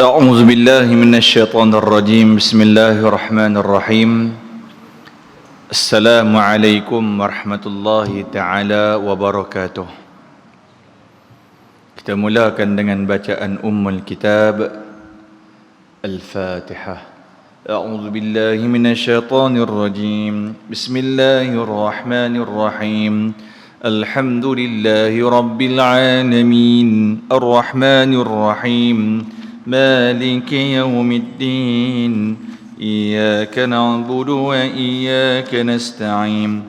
أعوذ بالله من الشيطان الرجيم. بسم الله الرحمن الرحيم. السلام عليكم ورحمة الله تعالى وبركاته. Kita mulakan dengan bacaan Ummul Kitab Al-Fatihah. أعوذ بالله من الشيطان الرجيم. بسم الله الرحمن الرحيم. الحمد لله رب العالمين الرحمن الرحيم مالك يوم الدين إياك نعبد وإياك نستعين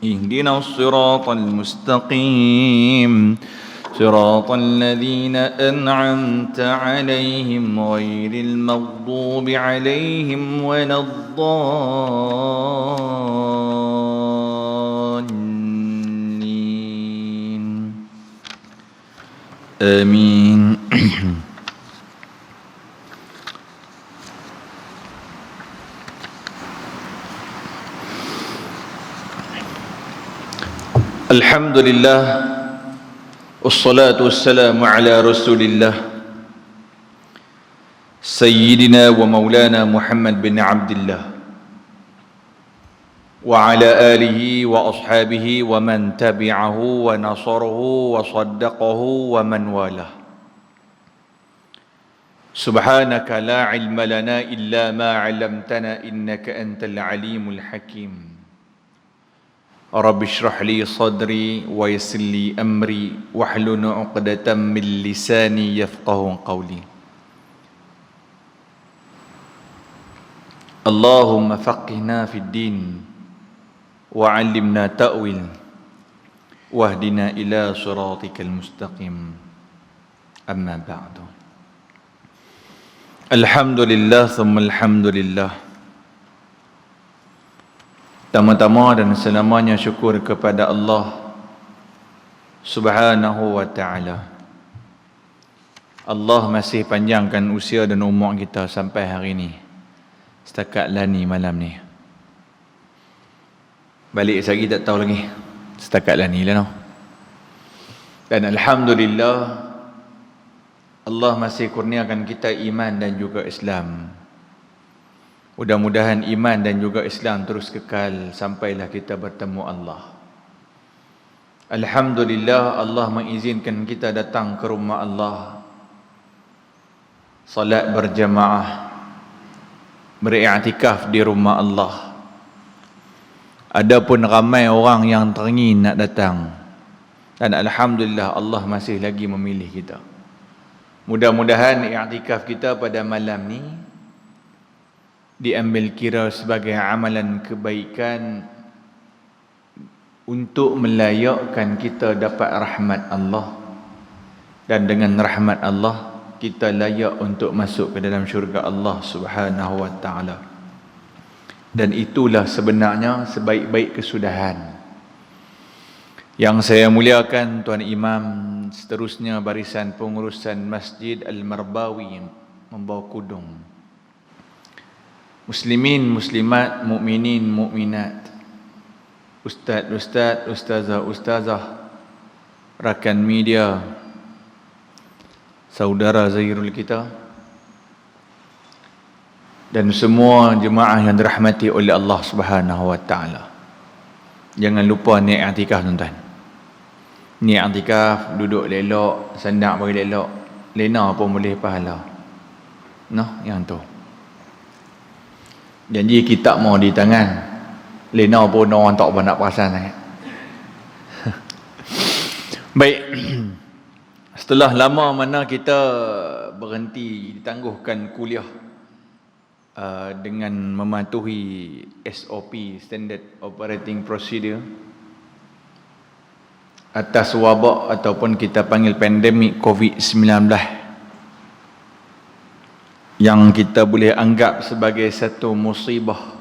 اهدنا الصراط المستقيم صراط الذين أنعمت عليهم غير المغضوب عليهم ولا الضالين آمين. Alhamdulillah wassalatu wassalamu ala rasulillah Sayyidina wa maulana Muhammad bin Abdullah wa ala alihi wa ashabihi wa man tabi'ahu wa nasarahu wa saddaqahu wa man walah. Subhanaka la ilma lana illa ma 'allamtana innaka antal alimul hakim. Rabbi shrah li sadri wa yassir li amri wahlul 'uqdatam min lisani yafqahu qawli. Allahumma faqihna fid din wa 'allimna ta'wil wahdina ila siratikal mustaqim. Amma ba'du. Alhamdulillah thumma alhamdulillah. Tama-tama dan selamanya syukur kepada Allah Subhanahu wa ta'ala. Allah masih panjangkan usia dan umur kita sampai hari ini, setakat lani malam ni. Balik lagi tak tahu lagi, setakat lani lah no. Dan Alhamdulillah Allah masih kurniakan kita iman dan juga Islam. Mudah-mudahan iman dan juga Islam terus kekal sampailah kita bertemu Allah. Alhamdulillah Allah mengizinkan kita datang ke rumah Allah, salat berjamaah, beriktikaf di rumah Allah. Adapun ramai orang yang teringin nak datang, dan Alhamdulillah Allah masih lagi memilih kita. Mudah-mudahan iktikaf kita pada malam ni diambil kira sebagai amalan kebaikan untuk melayakkan kita dapat rahmat Allah, dan dengan rahmat Allah kita layak untuk masuk ke dalam syurga Allah Subhanahu wa ta'ala. Dan itulah sebenarnya sebaik-baik kesudahan. Yang saya muliakan Tuan Imam, seterusnya barisan pengurusan Masjid Al-Marbawi membawa kudung, muslimin, muslimat, mukminin, mukminat, ustaz, ustazah, rakan media, saudara Zahirul kita, dan semua jemaah yang dirahmati oleh Allah Subhanahu wa ta'ala. Jangan lupa niat i'tikaf tuan-tuan. Niat i'tikaf, duduk elok, sandak bagi elok, lena pun boleh pahala. Noh, yang tu. Janji kitab mau di tangan, lena pun orang tak apa nak perasan sangat. Baik. Setelah lama mana kita berhenti ditangguhkan kuliah dengan mematuhi SOP, Standard Operating Procedure, atas wabak ataupun kita panggil pandemik COVID-19 yang kita boleh anggap sebagai satu musibah,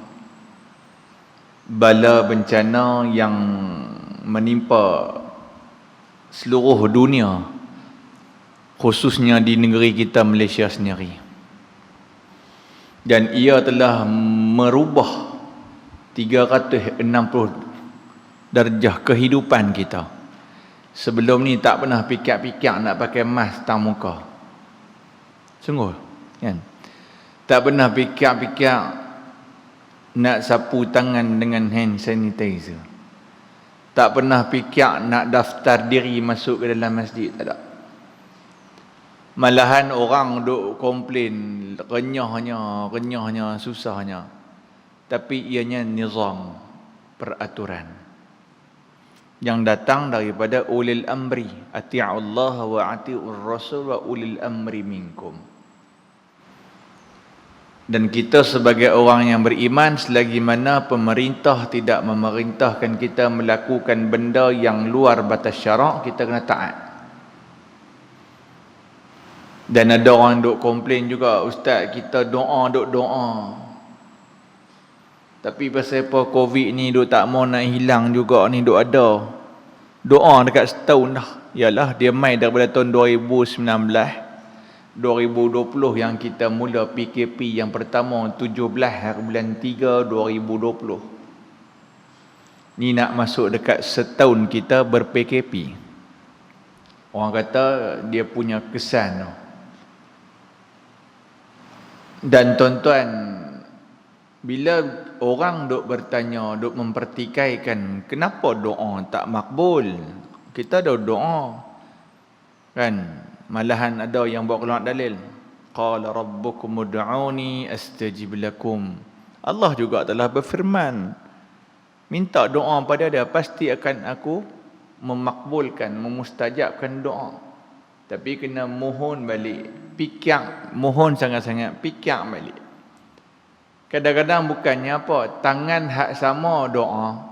bala bencana yang menimpa seluruh dunia, khususnya di negeri kita Malaysia sendiri. Dan ia telah merubah 360 darjah kehidupan kita. Sebelum ni tak pernah fikir-fikir nak pakai mask tang muka. Sungguh. Kan? Tak pernah fikir-fikir nak sapu tangan dengan hand sanitizer. Tak pernah fikir nak daftar diri masuk ke dalam masjid, tak ada. Malahan orang duk komplain renyahnya, susahnya. Tapi ianya nizam, peraturan yang datang daripada ulil amri, ati'ullaha wa ati'ur rasul wa ulil amri minkum. Dan kita sebagai orang yang beriman, selagi mana pemerintah tidak memerintahkan kita melakukan benda yang luar batas syarak, kita kena taat. Dan ada orang duk komplain juga, ustaz kita doa. Tapi pasal apa Covid ni duk tak mau nak hilang juga ni, duk ada. Doa dekat setahun dah. Yalah, dia mai daripada tahun 2019, 2020 yang kita mula PKP yang pertama 17 hari bulan 3 2020. Ni nak masuk dekat setahun kita ber-PKP. Orang kata dia punya kesan tu. Dan tuan-tuan, bila orang duk bertanya, duk mempertikaikan kenapa doa tak makbul, kita ada doa kan. Malahan ada yang bawa keluar dalil, qala rabbukum ud'uni astajib lakum. Allah juga telah berfirman, minta doa pada dia, pasti akan aku memakbulkan, memustajabkan doa. Tapi kena mohon balik, fikir, mohon sangat-sangat, fikir balik. Kadang-kadang bukannya apa, tangan hak sama doa,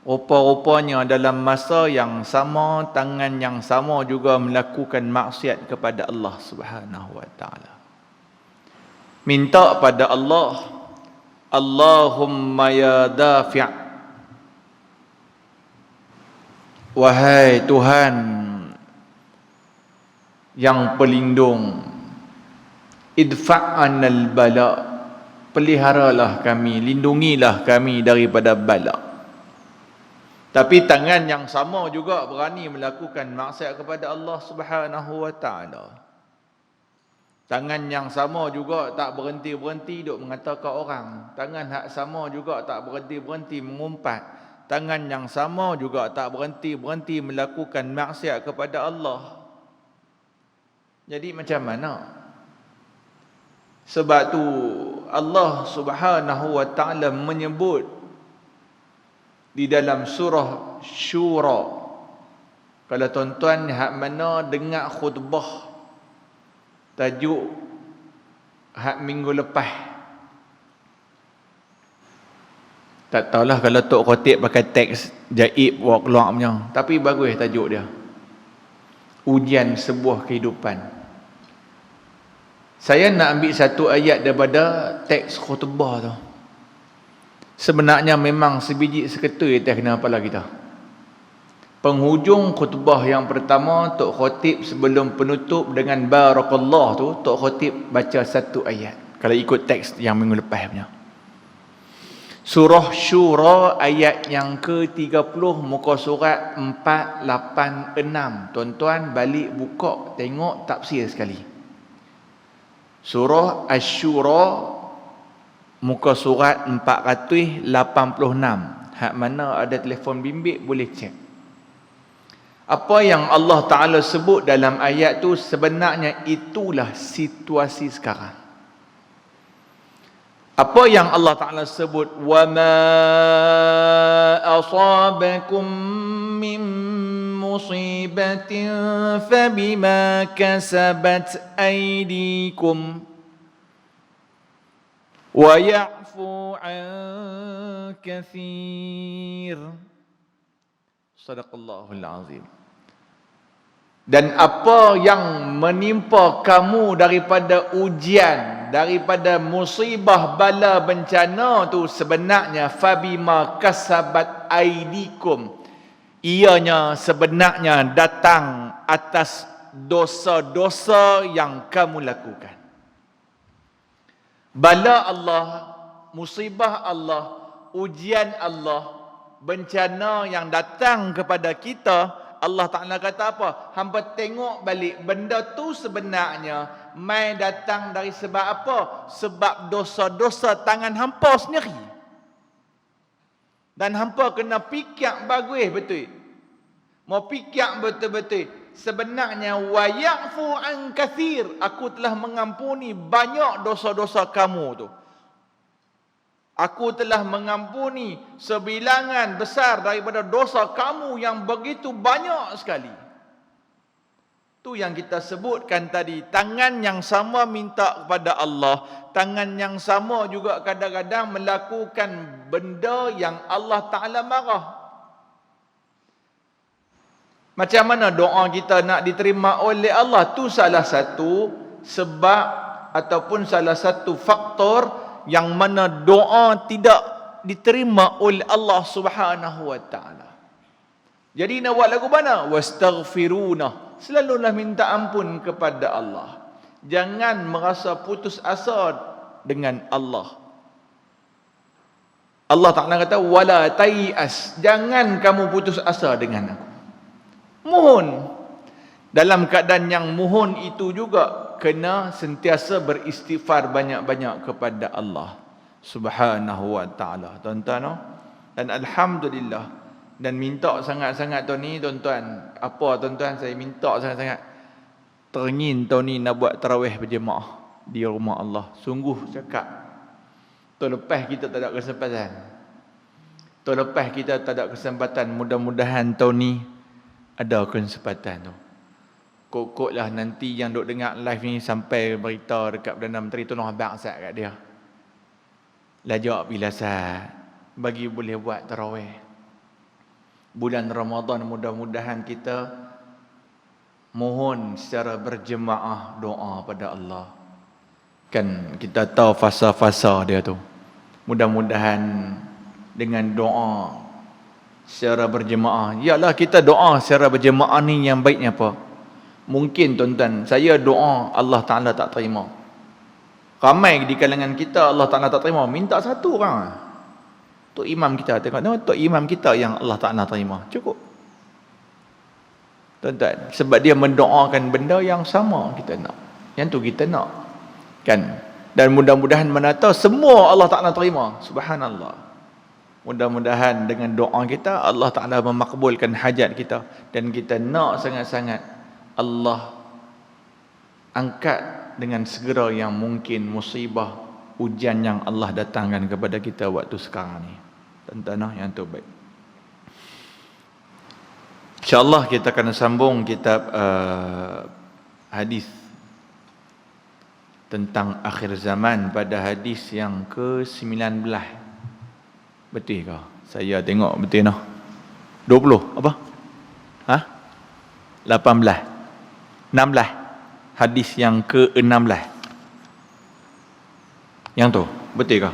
rupa-rupanya dalam masa yang sama, tangan yang sama juga melakukan maksiat kepada Allah Subhanahu wa taala. Minta pada Allah, Allahumma ya dafi', wahai Tuhan yang pelindung, idfa'anal bala, peliharalah kami, lindungilah kami daripada bala. Tapi tangan yang sama juga berani melakukan maksiat kepada Allah Subhanahu wa taala. Tangan yang sama juga tak berhenti-berhenti duk mengatakan orang. Tangan hak sama juga tak berhenti-berhenti mengumpat. Tangan yang sama juga tak berhenti-berhenti melakukan maksiat kepada Allah. Jadi macam mana? Sebab tu Allah Subhanahu wa taala menyebut di dalam surah Syura. Kalau tuan-tuan hak mana dengar khutbah tajuk hak minggu lepas, tak tahulah kalau Tok Khotib pakai teks jaib bawa keluar punya, tapi bagus tajuk dia, ujian sebuah kehidupan. Saya nak ambil satu ayat daripada teks khutbah tu. Sebenarnya memang sebiji seketui atas kena kepala kita. Penghujung khutbah yang pertama, Tok Khotib sebelum penutup dengan barakallah tu, Tok Khotib baca satu ayat. Kalau ikut teks yang minggu lepas punya. Surah Syura ayat yang ke-30, muka surat 486. Tuan-tuan balik buka, tengok tafsir sekali. Surah Asy-Syura muka surat 486. Hak mana ada telefon bimbit boleh cek. Apa yang Allah Ta'ala sebut dalam ayat tu sebenarnya itulah situasi sekarang. Apa yang Allah Ta'ala sebut, wa ma asabakum min musibatin fabima kasabat aydikum wa ya'fu an kathir. Sadaqallahul azim. Dan apa yang menimpa kamu daripada ujian, daripada musibah, bala, bencana tu sebenarnya fabima kasabat aidikum, ianya sebenarnya datang atas dosa-dosa yang kamu lakukan. Bala Allah, musibah Allah, ujian Allah, bencana yang datang kepada kita, Allah Ta'ala kata apa? Hampa tengok balik, benda tu sebenarnya mai datang dari sebab apa? Sebab dosa-dosa tangan hampa sendiri. Dan hampa kena fikir bagus betul. Mau fikir betul-betul. Sebenarnya wa ya'fu an katsir, aku telah mengampuni banyak dosa-dosa kamu tu. Aku telah mengampuni sebilangan besar daripada dosa kamu yang begitu banyak sekali. Tu yang kita sebutkan tadi, tangan yang sama minta kepada Allah, tangan yang sama juga kadang-kadang melakukan benda yang Allah Ta'ala marah. Macam mana doa kita nak diterima oleh Allah? Tu salah satu sebab ataupun salah satu faktor yang mana doa tidak diterima oleh Allah Subhanahu wa Ta'ala. Jadi nak buat lagu mana? Wastaghfiruna. Selalulah minta ampun kepada Allah. Jangan merasa putus asa dengan Allah. Allah Ta'ala kata, wala tai'as. Jangan kamu putus asa dengan aku. Mohon. Dalam keadaan yang mohon itu juga, kena sentiasa beristighfar banyak-banyak kepada Allah Subhanahu wa Ta'ala. Tuan-tuan, dan Alhamdulillah. Dan minta sangat-sangat tahun ni, tuan-tuan. Apa tuan-tuan, saya minta sangat-sangat. Teringin tahun ni nak buat tarawih berjemaah di rumah Allah. Sungguh cakap. Tahun lepas kita tak ada kesempatan. Tahun lepas kita tak ada kesempatan. Mudah-mudahan tahun ni ada kesempatan tu. Kok-kok lah nanti yang duk dengar live ni sampai berita dekat Perdana Menteri tolong abang sat kat dia. Lajak bila sat. Bagi boleh buat tarawih. Bulan Ramadan mudah-mudahan kita mohon secara berjemaah doa pada Allah. Kan kita tahu fasa-fasa dia tu. Mudah-mudahan dengan doa secara berjemaah. Yalah kita doa secara berjemaah ni yang baiknya apa? Mungkin tuan-tuan, saya doa Allah Ta'ala tak terima. Ramai di kalangan kita Allah Ta'ala tak terima. Minta satu orang. Tok imam kita tengok, tok imam kita yang Allah Ta'ala terima. Cukup. Tuan-tuan, sebab dia mendoakan benda yang sama kita nak. Yang tu kita nak. Kan? Dan mudah-mudahan mana tahu semua Allah Ta'ala terima. Subhanallah. Mudah-mudahan dengan doa kita Allah Ta'ala memakbulkan hajat kita. Dan kita nak sangat-sangat Allah angkat dengan segera yang mungkin musibah ujian yang Allah datangkan kepada kita waktu sekarang ni. Tuan-tuan yang tu baik. InsyaAllah kita akan sambung kitab hadis tentang akhir zaman pada hadis yang ke-19. Betul ke? Saya tengok betul noh. 20 apa? 18. 16. Hadis yang ke-16. Yang tu, betul ke?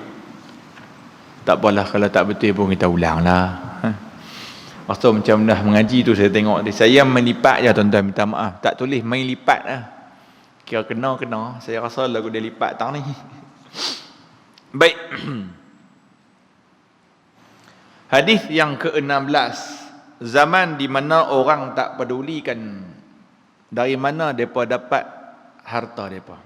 Tak apalah kalau tak betul pun kita ulang lah. Masa macam dah mengaji tu saya tengok dia. Saya melipat je tuan-tuan, minta maaf. Tak tulis main lipat lah. Kira kena. Saya rasa lagu dia lipat tang ni. Baik. Hadis yang ke-16. Zaman di mana orang tak pedulikan dari mana mereka dapat harta mereka.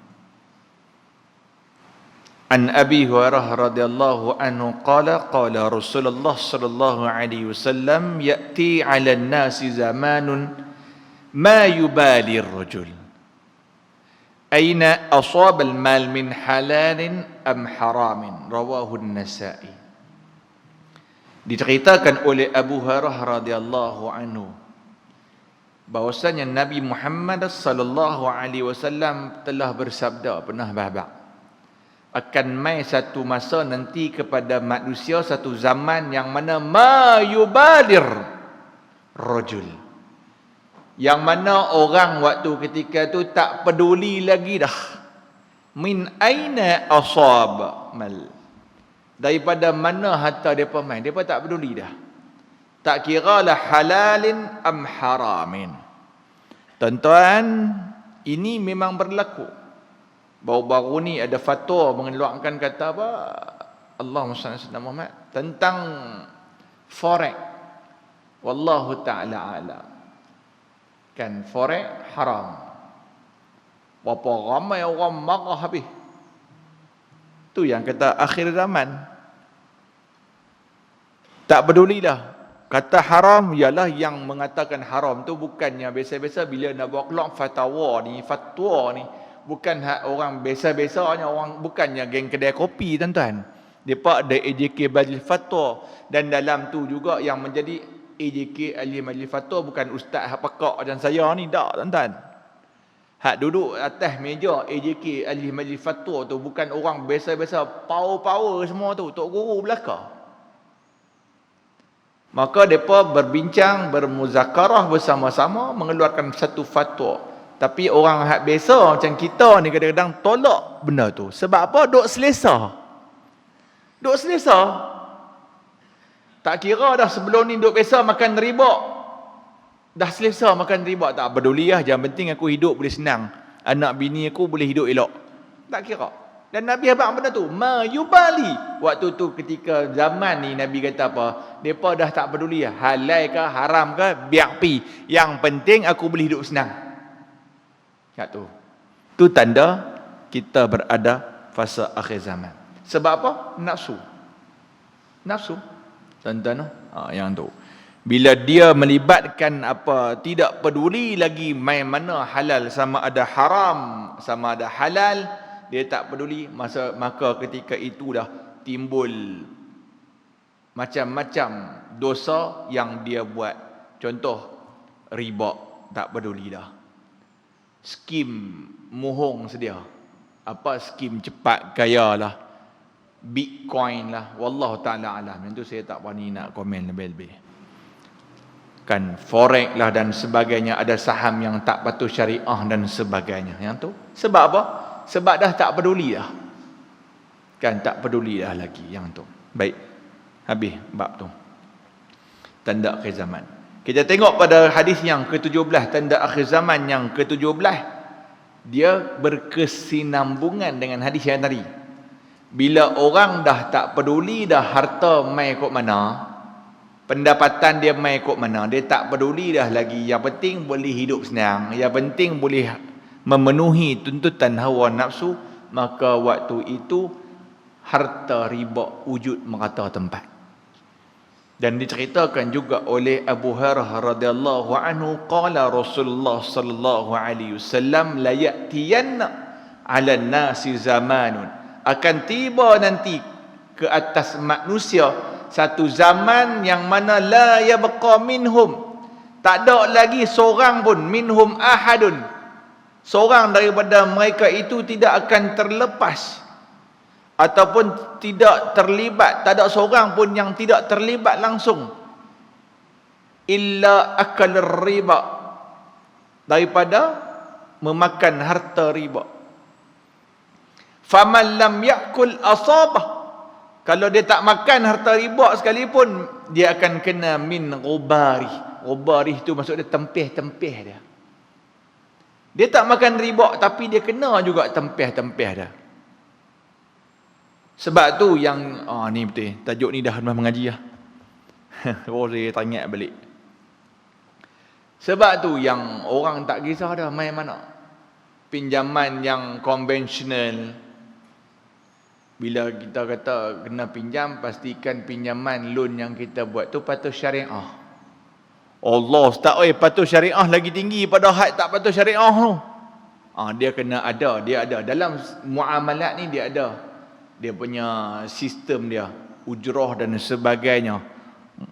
An Abi Hurairah radhiyallahu anhu qala qala Rasulullah sallallahu alaihi wasallam ya'ti 'ala an-nasi zamanun ma yubali ar-rajul aina asaba al-mal min halalin am haramin rawahu an-Nasa'i. Diceritakan oleh Abu Hurairah radhiyallahu anhu bahwasanya Nabi Muhammad sallallahu alaihi wasallam telah bersabda, pernah bahbak, akan mai satu masa nanti kepada manusia satu zaman yang mana ma yubalir rajul, yang mana orang waktu ketika tu tak peduli lagi dah min aina asab mal, daripada mana harta depa mai, depa tak peduli dah, tak kira lah halalin am haramin. Tuan-tuan, ini memang berlaku. Baru-baru ni ada fatwa mengeluarkan kata apa? Allahumma salli ala Muhammad tentang forex. Wallahu taala alam. Kan forex haram. Berapa ramai orang marah habis. Tu yang kata akhir zaman. Tak pedulilah. Kata haram ialah yang mengatakan haram tu bukannya biasa-biasa bila nak buat keluar fatwa ni. Bukan orang biasa-biasanya, orang bukannya geng kedai kopi tuan-tuan. Depa ada AJK Majlis Fatwa, dan dalam tu juga yang menjadi AJK Ahli Majlis Fatwa bukan ustaz hak pakak macam saya ni, tak tuan-tuan. Hak duduk atas meja AJK Ahli Majlis Fatwa tu bukan orang biasa-biasa power-power semua tu, tok guru belaka. Maka mereka berbincang, bermuzakarah bersama-sama mengeluarkan satu fatwa. Tapi orang hak biasa macam kita ni kadang-kadang tolak benda tu. Sebab apa? Duk selesa. Duk selesa. Tak kira dah sebelum ni duk biasa makan riba. Dah selesa makan riba. Tak peduli lah. Yang penting aku hidup boleh senang. Anak bini aku boleh hidup elok. Tak kira. Dan Nabi abang benda tu, ma yubali. Waktu tu ketika zaman ni Nabi kata apa? Depa dah tak peduli lah. Halal ke haram ke biar pi. Yang penting aku boleh hidup senang. Kat tu. Tu tanda kita berada fasa akhir zaman. Sebab apa? Nafsu. Nafsu. Tuan-tuan, yang tu. Bila dia melibatkan apa, tidak peduli lagi main mana halal sama ada haram, sama ada halal, dia tak peduli, maka ketika itu dah timbul macam-macam dosa yang dia buat. Contoh, riba, tak peduli dah. Skim mohong sedia. Apa skim cepat kaya lah. Bitcoin lah. Wallahu ta'ala alam. Yang tu saya tak berani nak komen lebih-lebih. Kan forex lah dan sebagainya. Ada saham yang tak patuh syariah dan sebagainya. Yang tu. Sebab apa? Sebab dah tak peduli dah. Kan tak peduli dah lagi yang tu. Baik. Habis bab tu. Tanda akhir zaman. Kita tengok pada hadis yang ke-17. Tanda akhir zaman yang ke-17. Dia berkesinambungan dengan hadis yang tadi. Bila orang dah tak peduli dah harta mai kok mana, pendapatan dia mai kok mana, dia tak peduli dah lagi. Yang penting boleh hidup senang. Yang penting boleh memenuhi tuntutan hawa nafsu, maka waktu itu harta riba wujud merata tempat. Dan diceritakan juga oleh Abu Hurairah radhiyallahu anhu, qala Rasulullah sallallahu alaihi wasallam, la ya'tiyanna 'ala an-nasi zamanun, akan tiba nanti ke atas manusia satu zaman yang mana la yabqa minhum, tak ada lagi seorang pun, minhum ahadun, seorang daripada mereka itu tidak akan terlepas ataupun tidak terlibat, tak ada seorang pun yang tidak terlibat langsung, illa akal riba, daripada memakan harta riba. Faman lam yakul asabah, kalau dia tak makan harta riba sekalipun, dia akan kena min ghubari. Ghubari itu maksud dia tempeh-tempeh dia. Dia tak makan riba tapi dia kena juga tempeh-tempeh dia. Sebab tu yang ni betul, tajuk ni dah mengaji lah. Boleh tanya balik. Sebab tu yang orang tak kisah dah main mana. Pinjaman yang konvensional, bila kita kata kena pinjam, pastikan pinjaman loan yang kita buat tu patuh syariah. Allah tak patuh syariah lagi tinggi pada had tak patuh syariah tu. Dia kena ada, dia ada dalam muamalat ni, dia ada dia punya sistem dia, ujrah dan sebagainya.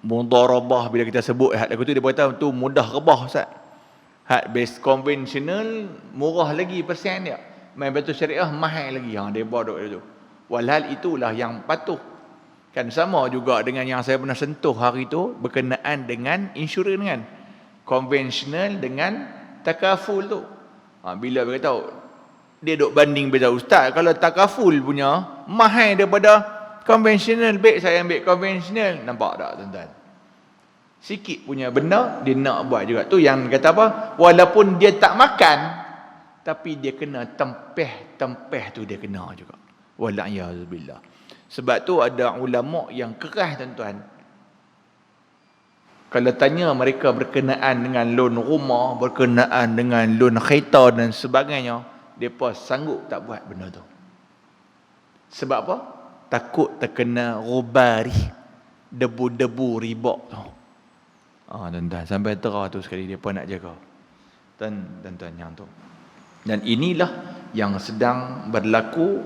Mudharabah bila kita sebut had lagu tu, dia kata tu mudah rebah Ustaz. Had base konvensional murah lagi persen dia. Main patuh syariah mahal lagi. Dia buat tu. Walhal itulah yang patuh. Kan sama juga dengan yang saya pernah sentuh hari tu berkenaan dengan insurans, dengan konvensional dengan takaful tu. Bila beritahu dia duk banding beza, ustaz kalau takaful punya mahal daripada konvensional, baik saya ambil konvensional. Nampak tak tuan-tuan? Sikit punya benda dia nak buat juga. Tu yang kata apa? Walaupun dia tak makan tapi dia kena tempeh tu dia kena juga. Wala'iyahzubillah. Sebab tu ada ulama yang keras tuan-tuan. Kalau tanya mereka berkenaan dengan loan rumah, berkenaan dengan loan kereta dan sebagainya, depa sanggup tak buat benda tu. Sebab apa? Takut terkena ghubari, debu-debu ribak tu. Tuan-tuan, sampai terah tu sekali depa nak jaga. Tuan-tuan yang tu. Dan inilah yang sedang berlaku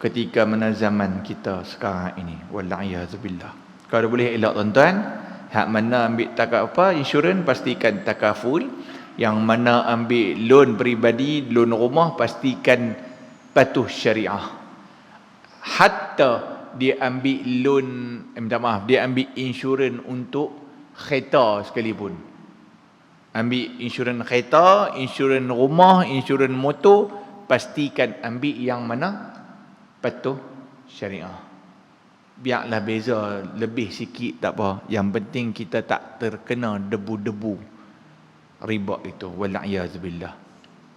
ketika mana zaman kita sekarang ini. Wallahiyazubillah. Kalau boleh elak tuan-tuan, hak mana ambil insurans pastikan takaful, yang mana ambil loan peribadi, loan rumah pastikan patuh syariah. Hatta dia ambil loan, dia ambil insurans untuk kereta sekalipun. Ambil insurans kereta, insurans rumah, insurans motor, pastikan ambil yang mana patuh syariah. Biarlah beza lebih sikit tak apa. Yang penting kita tak terkena debu-debu riba itu. Wallahiyazubillah.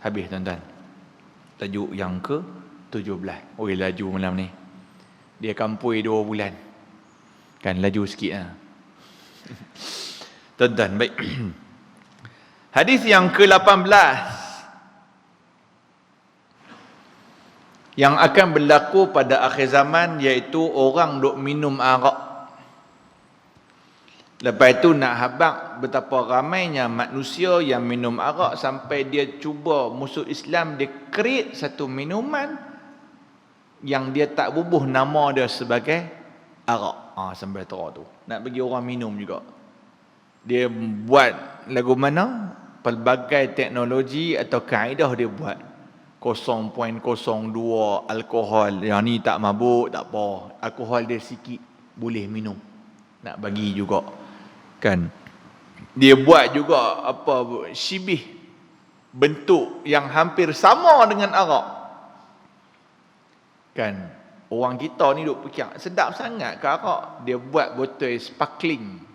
Habis tuan-tuan. Tajuk yang ke-17. Oi, laju malam ni. Dia kampui 2 bulan. Kan laju sikit lah. Tuan-tuan, baik. Hadis yang ke-18 yang akan berlaku pada akhir zaman, iaitu orang duk minum arak. Lepas itu nak habaq betapa ramainya manusia yang minum arak sampai dia cuba musuh Islam, dia create satu minuman yang dia tak bubuh nama dia sebagai arak. Sampai terang tu. Nak bagi orang minum juga. Dia buat lagu mana? Pelbagai teknologi atau kaedah dia buat. 0.02 alkohol. Yang ni tak mabuk, tak apa. Alkohol dia sikit, boleh minum. Nak bagi juga. Kan? Dia buat juga syibih, bentuk yang hampir sama dengan arak. Kan? Orang kita ni duk fikir, sedap sangat ke arak? Dia buat botol sparkling.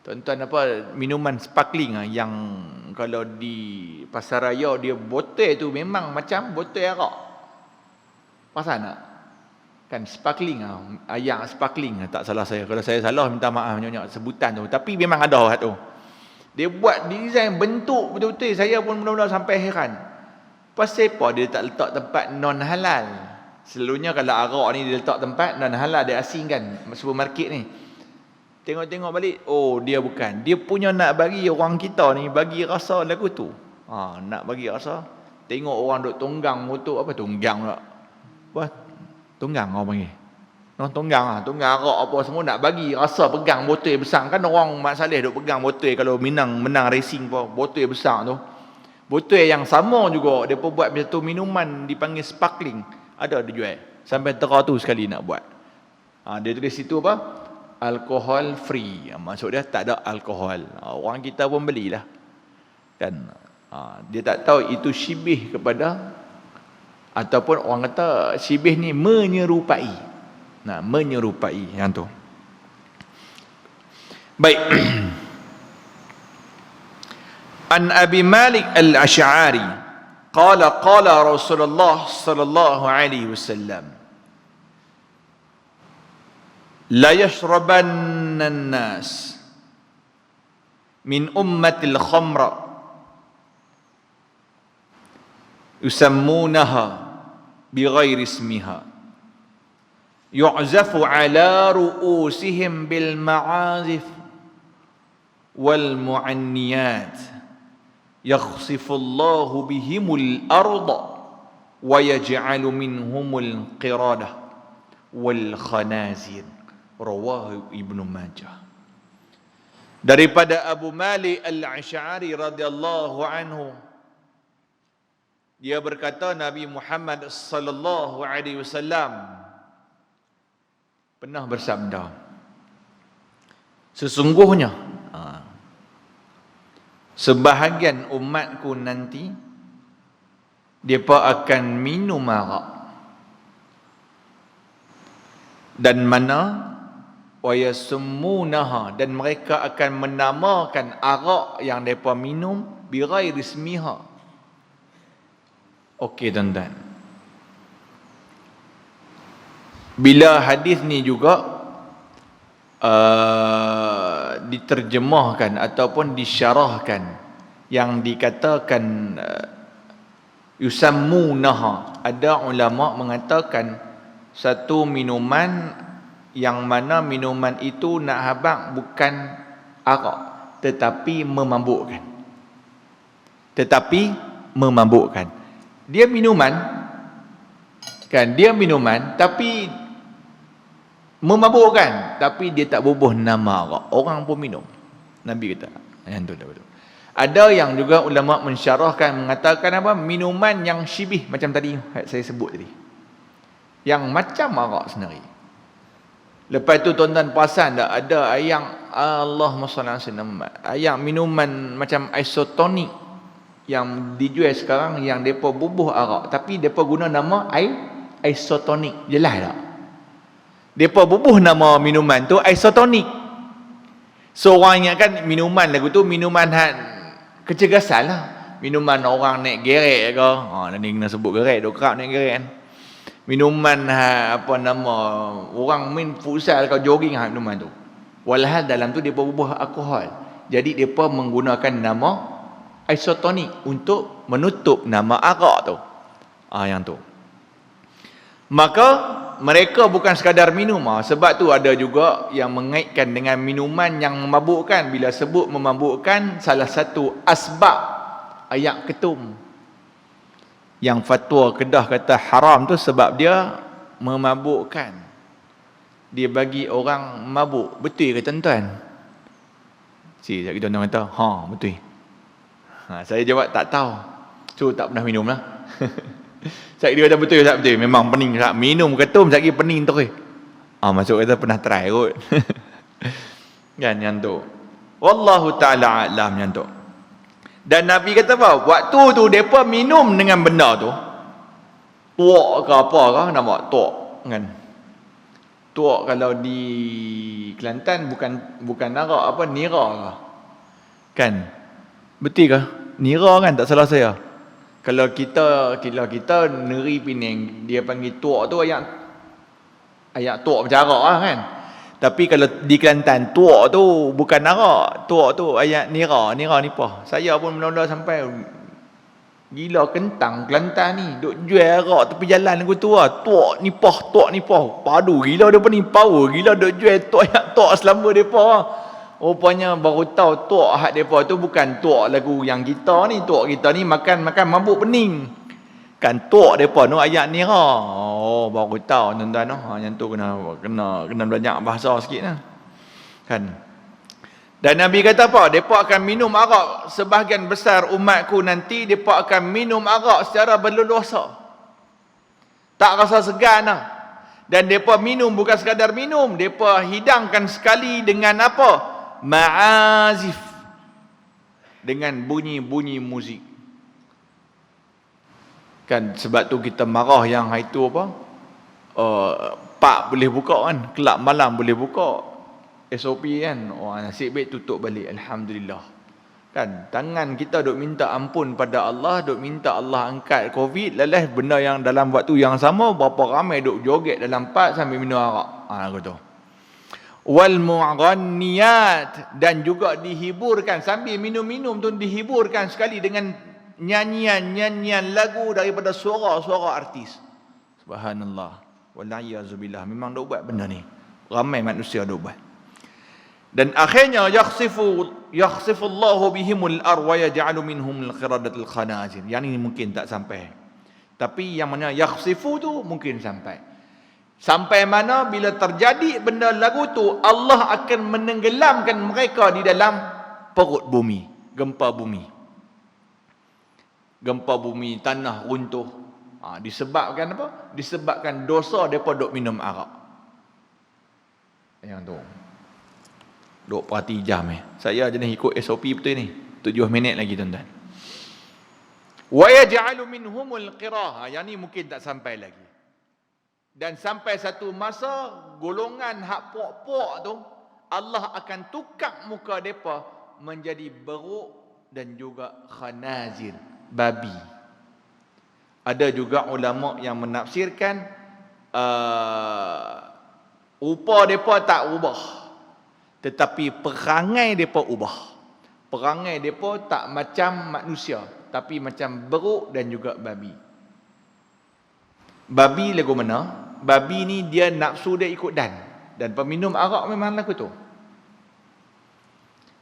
Tuan-tuan, minuman sparkling yang kalau di pasar raya dia botol tu memang macam botol arak. Pasal nak? Kan sparkling ayat sparkling, tak salah saya. Kalau saya salah minta maaf nyonya sebutan tu. Tapi memang ada orang tu. Dia buat design bentuk betul-betul, saya pun mula-mula sampai heran. Pasal apa dia tak letak tempat non halal? Selalunya kalau arak ni dia letak tempat non halal, dia asingkan supermarket ni. Tengok-tengok balik, dia bukan. Dia punya nak bagi orang kita ni bagi rasa lagu tu. Nak bagi rasa. Tengok orang duk tunggang motor, tunggang tak? Tunggang orang panggil. Tunggang arak apa semua nak bagi rasa pegang botol besar. Kan orang Mak Saleh duk pegang botol kalau menang racing botol besar tu. Botol yang sama juga dia pun buat macam tu, minuman dipanggil sparkling. Ada dia jual. Sampai teratur sekali nak buat. Dia tulis situ alkohol free. Maksud dia tak ada alkohol. Orang kita pun belilah. Kan? Dia tak tahu itu syibih kepada, ataupun orang kata syibih ni menyerupai. Menyerupai yang tu. Baik. An Abi Malik Al-Asy'ari qala Rasulullah sallallahu alaihi wasallam, la yashrabanna an-nas min ummatil khamra yusammunaha bighairi ismiha yu'zafu ala ru'usihim bil ma'azif wal mu'anniyat yakhsifu Allahu bihimul arda wa yaj'alu minhumul qiradah wal khanazir. Rawahu Ibnu Majah. Daripada Abu Malik Al-Asy'ari radhiyallahu anhu, dia berkata Nabi Muhammad sallallahu alaihi wasallam pernah bersabda, sesungguhnya sebahagian umatku nanti mereka akan minum arak, dan mana wayasumunaha, dan mereka akan menamakan arak yang mereka minum bighairi ismiha. Okey tuan-tuan, bila hadis ni juga diterjemahkan ataupun disyarahkan, yang dikatakan Yusammunaha. Ada ulama mengatakan satu minuman yang mana minuman itu nak habaq bukan arak tetapi memabukkan. Dia minuman kan, dia minuman tapi memabukkan, tapi dia tak bubuh nama arak. Orang pun minum. Nabi kata, yang tu betul. Ada yang juga ulama mensyarahkan mengatakan apa? Minuman yang syibih macam tadi saya sebut tadi. Yang macam arak sendiri. Lepas tu tuan-tuan perasan tak ada yang Allahumma salli ala sayyidina, yang minuman macam isotonik yang dijual sekarang yang depa bubuh arak tapi depa guna nama isotonik. Jelas tak? Depa bubuh nama minuman tu isotonik. So orang ingatkan minuman lagu tu minuman kecergasan lah. Minuman orang naik gerek ke. Nanti kena sebut gerek, duk kerap naik gerek kan. Minuman apa nama orang main futsal ke jogging minuman tu. Walhal dalam tu depa bubuh alkohol. Jadi depa menggunakan nama isotonik untuk menutup nama arak tu. Yang tu. Maka mereka bukan sekadar minum. Sebab tu ada juga yang mengaitkan dengan minuman yang memabukkan. Bila sebut memabukkan, salah satu asbab ayat ketum. Yang fatwa Kedah kata haram tu sebab dia memabukkan. Dia bagi orang mabuk. Betul ke tuan-tuan? Sekejap kita tuan-tuan kata, betul. Saya jawab tak tahu. So tak pernah minum lah. Saya dia kata betul tak betul? Memang pening tak? Minum ketum sekali pening terus. Masuk kata pernah try kot. Kan yang tu. Wallahu ta'ala a'lam yang tu. Dan Nabi kata apa? Waktu tu mereka minum dengan benda tu. Tuak ke apa ke? Nama tuak kan? Tuak kalau di Kelantan bukan arak apa? Nira ke? Kan? Betul ke? Nira kan? Tak salah saya. Kalau kita negeri Penang, dia panggil tuak tu ayat tuak macam arak lah kan. Tapi kalau di Kelantan, tuak tu bukan arak. Tuak tu ayat nira nipah. Saya pun mula-mula sampai gila kentang Kelantan ni. Duk jual arak tepi jalan aku tu lah. Tuak nipah. Padu gila dia pun ni, power gila duk jual tuak selama depa lah. Rupanya baru tahu tuak hak depa tu bukan tuak lagu yang kita ni. Tuak kita ni makan mabuk pening. Kan tuak depa tu ayat nira. Baru tahu tuan-tuan. Yang tu kena belajar bahasa sikit lah. Kan. Dan Nabi kata apa? Depa akan minum arak. Sebahagian besar umatku nanti depa akan minum arak secara berleluasa. Tak rasa segan lah. Dan depa minum bukan sekadar minum, depa hidangkan sekali dengan apa? Ma'azif, dengan bunyi-bunyi muzik. Kan sebab tu kita marah yang itu apa? Pak boleh buka kan, kelab malam boleh buka. SOP kan, nasib baik tutup balik, alhamdulillah. Kan tangan kita duk minta ampun pada Allah, duk minta Allah angkat Covid, lelah benda yang dalam waktu yang sama berapa ramai duk joget dalam park sambil minum arak. Aku tahu. Wal mu'ghanniyat, dan juga dihiburkan sambil minum-minum tu, dihiburkan sekali dengan nyanyian lagu daripada suara-suara artis. Subhanallah. Wallahiyazubillah. Memang dah buat benda ni. Ramai manusia dah buat. Dan akhirnya yakhsifu Allahu bihimul ar wa yaj'alu minhum al-qiradatul khanazir. Yang ini mungkin tak sampai. Tapi yang mana yakhsifu tu mungkin sampai. Sampai mana bila terjadi benda lagu tu, Allah akan menenggelamkan mereka di dalam perut bumi. Gempa bumi, tanah runtuh. Disebabkan apa? Disebabkan dosa mereka duk minum arak. Yang tu. Duk perhati jam Saya jenis ikut SOP betul ni. 7 minit lagi tuan-tuan. Wa yaj'alu minhumul qirah. Yang ni mungkin tak sampai lagi. Dan sampai satu masa golongan hak puak-puak tu Allah akan tukar muka mereka menjadi beruk dan juga khanazir, babi. Ada juga ulama yang menafsirkan rupa mereka tak ubah, tetapi perangai mereka ubah. Perangai mereka tak macam manusia. tapi macam beruk dan juga babi. Babi lagu mana? Babi ni dia nafsu dia ikut dan peminum arak memang lagu tu.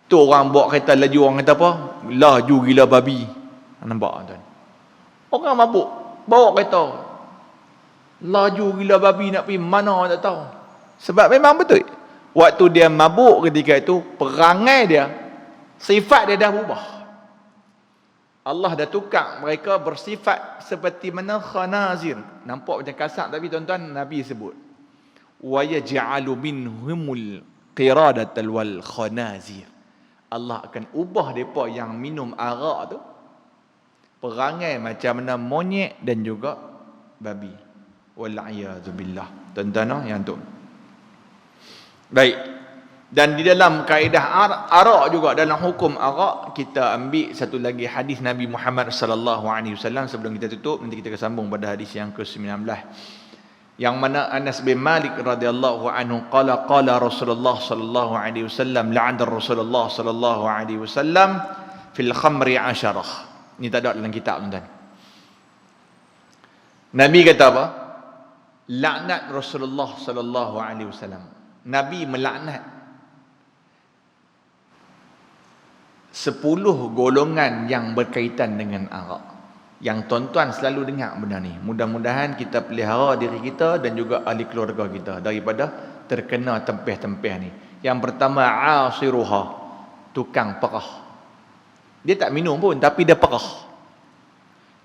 Tu orang bawa kereta laju, orang kata apa? Laju gila babi. Nampak tuan? Orang mabuk bawa kereta laju gila babi, nak pergi mana tak tahu. Sebab memang betul, waktu dia mabuk ketika itu, perangai dia, sifat dia dah berubah. Allah dah tukar mereka bersifat seperti mana khanazir. Nampak macam kasar tapi tuan-tuan, Nabi sebut wa yaj'alu minhumul qiradatal wal khanazir. Allah akan ubah depa yang minum arak tu perangai macam mana monyet dan juga babi. Wal'iyadzubillah. Tuan-tuan yang tu. Baik. Dan di dalam kaedah arak juga, dalam hukum arak, kita ambil satu lagi hadis Nabi Muhammad sallallahu alaihi wasallam sebelum kita tutup. Nanti kita akan sambung pada hadis yang ke-19. Yang mana Anas bin Malik radhiyallahu anhu qala Rasulullah sallallahu alaihi wasallam la'ana Rasulullah sallallahu alaihi wasallam fil khamri 10. Ini tak ada dalam kitab tuan-tuan. Nabi kata apa? Laknat Rasulullah sallallahu alaihi wasallam. Nabi melaknat 10 golongan yang berkaitan dengan arak. Yang tuan-tuan selalu dengar benda ni. Mudah-mudahan kita pelihara diri kita dan juga ahli keluarga kita daripada terkena tempeh-tempeh ni. Yang pertama, asiruha, tukang perah. Dia tak minum pun tapi dia perah.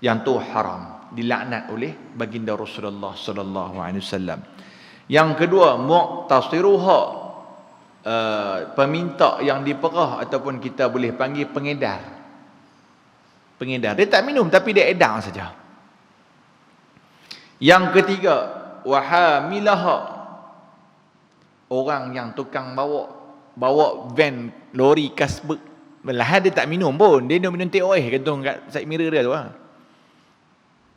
Yang tu haram, dilaknat oleh baginda Rasulullah sallallahu alaihi wasallam. Yang kedua, mu'tasiruha, peminta yang diperah ataupun kita boleh panggil pengedar. Pengedar, dia tak minum tapi dia edar saja. Yang ketiga, wahamilaha, orang yang tukang bawa van, lori kasbek. Belahan dia tak minum pun, dia minum teh oil gantung kat side mirror dia tu lah.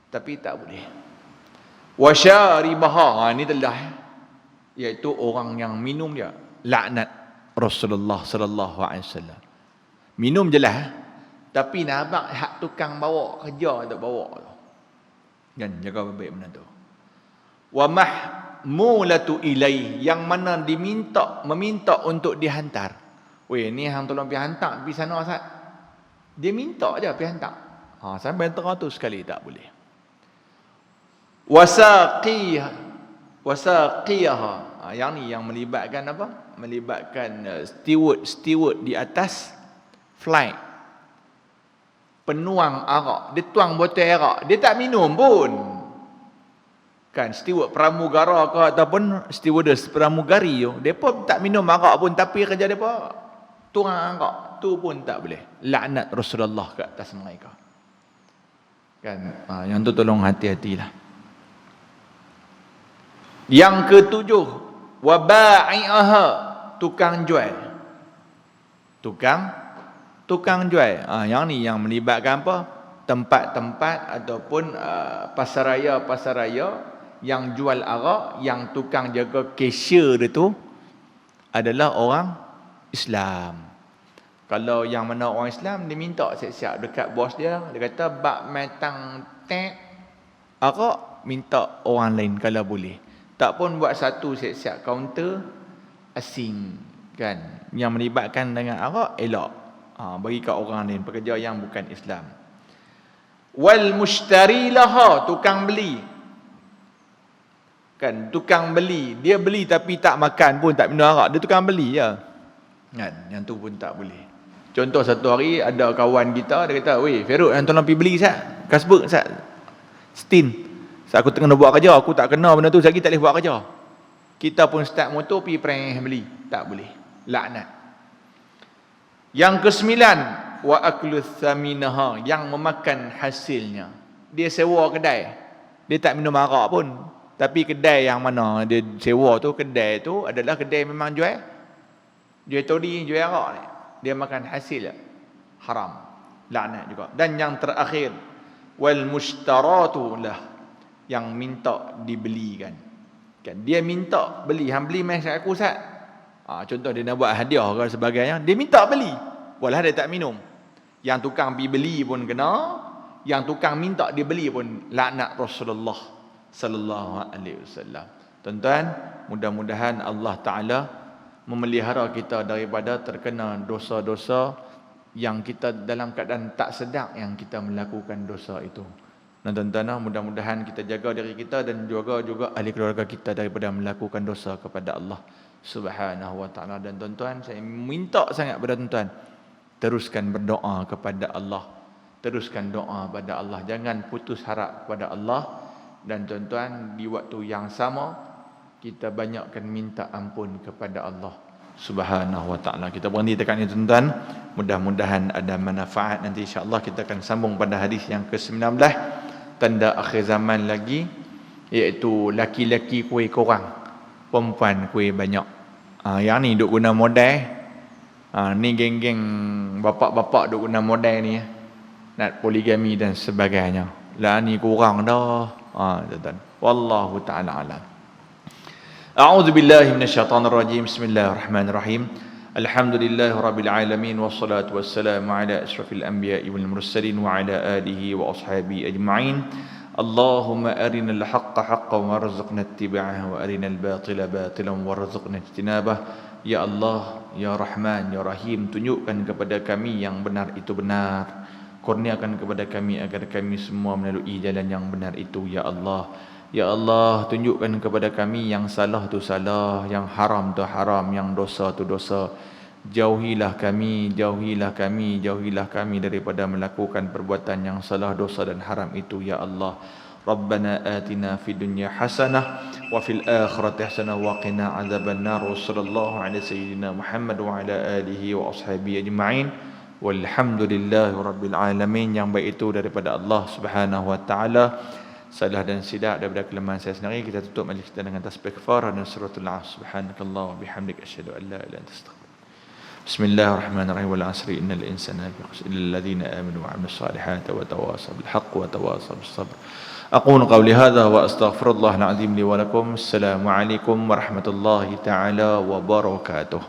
Tapi tak boleh. Wasyaribaha, ni telah, iaitu orang yang minum dia, laknat Rasulullah sallallahu alaihi wasallam. Minum jelas, tapi nak abang hak tukang bawa kerja tak bawa tu. Kan jaga baik benda tu. Wa mahmulatu ilaih, yang mana meminta untuk dihantar. Weh, ni hang tolong pergi hantar pergi sana Ustaz. Dia minta je pergi hantar. Sampai 100 sekali tak boleh. Wasaqiyaha, yang ni yang melibatkan apa? Melibatkan steward di atas flight. Penuang arak, dia tuang botol arak, dia tak minum pun. Kan steward pramugara ke ataupun stewardess pramugari tu, depa tak minum arak pun tapi kerja depa tuang arak, tu pun tak boleh. Laknat Rasulullah ke atas mereka. Kan, yang tu tolong hati-hatilah. Yang ketujuh, waba'i'aha, tukang jual. Tukang jual. Yang ni yang melibatkan apa? Tempat-tempat ataupun pasaraya yang jual arak, yang tukang jaga cashier dia tu adalah orang Islam. Kalau yang mana orang Islam, dia minta siap-siap dekat bos dia, dia kata bak matang tek arak, minta orang lain kalau boleh. Tak pun buat satu siap-siap kaunter asing, kan, yang melibatkan dengan arak, elok. Bagi kat orang lain, pekerja yang bukan Islam. Wal mushtari laha, tukang beli. Kan, tukang beli, dia beli tapi tak makan pun, tak minum arak, dia tukang beli je. Kan, yang tu pun tak boleh. Contoh, satu hari ada kawan kita, dia kata, "Weh, Ferud, yang tolong pergi beli Sat, kasbuk Sat, stin. Sat, aku tengah nak buat kerja, aku tak kena benda tu, lagi tak boleh buat kerja." Kita pun start motor pergi prank beli, tak boleh. Laknat. Yang ke-9, wa aklu thaminaha, yang memakan hasilnya. Dia sewa kedai, dia tak minum arak pun, tapi kedai yang mana dia sewa tu, kedai tu adalah kedai memang jual todi, jual arak ni. Dia makan hasil, haram, laknat juga. Dan yang terakhir, wal mushtaratu lah, yang minta dibelikan. Kan, dia minta beli, hang beli mai kat aku Ustaz. Contoh dia nak buat hadiah ke sebagainya, dia minta beli, walau dia tak minum. Yang tukang pergi beli pun kena, yang tukang minta dia beli pun laknat Rasulullah sallallahu alaihi wasallam. Tuan-tuan, mudah-mudahan Allah Taala memelihara kita daripada terkena dosa-dosa yang kita dalam keadaan tak sedar yang kita melakukan dosa itu. Dan tuan-tuan, mudah-mudahan kita jaga diri kita dan juga ahli keluarga kita daripada melakukan dosa kepada Allah Subhanahu wa taala. Dan tuan-tuan, saya minta sangat kepada tuan-tuan, teruskan berdoa kepada Allah. Teruskan doa pada Allah. Jangan putus harap kepada Allah. Dan tuan-tuan, di waktu yang sama, kita banyakkan minta ampun kepada Allah Subhanahu wa ta'ala. Kita berhenti tekan ini tuan-tuan. Mudah-mudahan ada manfaat. Nanti insya-Allah kita akan sambung pada hadis yang ke-19. Tanda akhir zaman lagi, iaitu laki-laki kuih kurang, perempuan kuih banyak. Yang ni duk guna modal. Ni geng-geng bapak-bapak duk guna modal ni. Nak poligami dan sebagainya. Lah ni kurang dah. Tuan-tuan. Wallahu ta'ala alam. A'udzu billahi minasyaitonir rajim. Bismillahirrahmanirrahim. Alhamdulillahi rabbil alamin wassalatu wassalamu ala asyrafil anbiya'i wal mursalin wa ala alihi wa ashabihi ajma'in. Allahumma arinal haqqa haqqan warzuqna ittiba'ahu wa arinal batila batilan warzuqna ijtinabah. Ya Allah, ya Rahman, ya Rahim, tunjukkan kepada kami yang benar itu benar. Kurniakan kepada kami agar kami semua melalui jalan yang benar itu, ya Allah. Ya Allah, tunjukkan kepada kami yang salah tu salah, yang haram tu haram, yang dosa tu dosa. Jauhilah kami daripada melakukan perbuatan yang salah, dosa dan haram itu, ya Allah. Rabbana atina fid dunya hasanah wa fil akhirati hasanah wa qina adzabannar. Wassallallahu ala sayyidina Muhammad wa ala alihi wa ashabihi ajma'in. Walhamdulillahi rabbil alamin. Yang baik itu daripada Allah Subhanahu wa taala. Salah dan silap daripada kelemahan saya sendiri. Kita tutup majlis kita dengan tasbih kafarah dan suratul Asr. Subhanakallah wa bihamdik asyhadu an la ilaha illa anta astaghfiruka. Bismillahirrahmanirrahim. Wal 'asri innal insana lafi khusr illa alladziina aamanu wa 'amilus salihati wa tawassaw bil haqqi wa tawassaw bis sabr. Aqulu qawli hadha wa astaghfirullahal 'azim li wa lakum. Assalamu alaikum warahmatullahi ta'ala wabarakatuh.